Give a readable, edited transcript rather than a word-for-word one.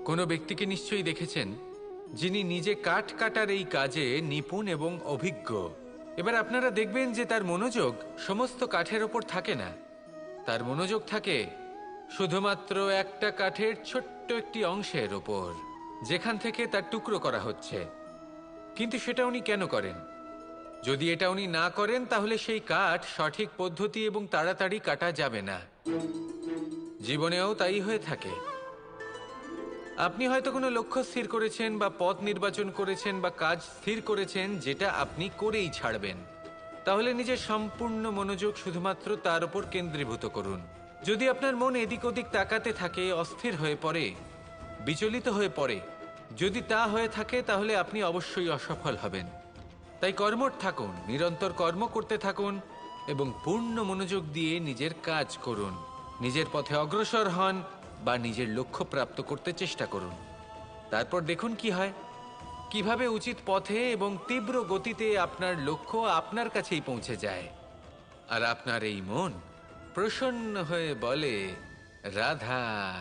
কোনো ব্যক্তিকে নিশ্চয়ই দেখেছেন যিনি নিজে কাঠ কাটার এই কাজে নিপুণ এবং অভিজ্ঞ। এবার আপনারা দেখবেন যে তার মনোযোগ সমস্ত কাঠের ওপর থাকে না, তার মনোযোগ থাকে শুধুমাত্র একটা কাঠের ছোট্ট একটি অংশের ওপর, যেখান থেকে তার টুকরো করা হচ্ছে। কিন্তু সেটা উনি কেন করেন? যদি এটা উনি না করেন তাহলে সেই কাঠ সঠিক পদ্ধতি এবং তাড়াতাড়ি কাটা যাবে না। জীবনেও তাই হয়ে থাকে। আপনি হয়তো কোনো লক্ষ্য স্থির করেছেন বা পথ নির্বাচন করেছেন বা কাজ স্থির করেছেন যেটা আপনি করেই ছাড়বেন। তাহলে নিজের সম্পূর্ণ মনোযোগ শুধুমাত্র তার উপর কেন্দ্রীভূত করুন। যদি আপনার মন এদিক ওদিক তাকাতে থাকে, অস্থির হয়ে পড়ে, বিচলিত হয়ে পড়ে, যদি তা হয়ে থাকে তাহলে আপনি অবশ্যই অসফল হবেন। তাই কর্মঠ থাকুন, নিরন্তর কর্ম করতে থাকুন এবং পূর্ণ মনোযোগ দিয়ে নিজের কাজ করুন। নিজের পথে অগ্রসর হন বা নিজের লক্ষ্য প্রাপ্ত করতে চেষ্টা করুন। তারপর দেখুন কি হয়, কিভাবে উচিত পথে এবং তীব্র গতিতে আপনার লক্ষ্য আপনার কাছেই পৌঁছে যায়। আর আপনার এই মন প্রসন্ন হয়ে বলে, রাধা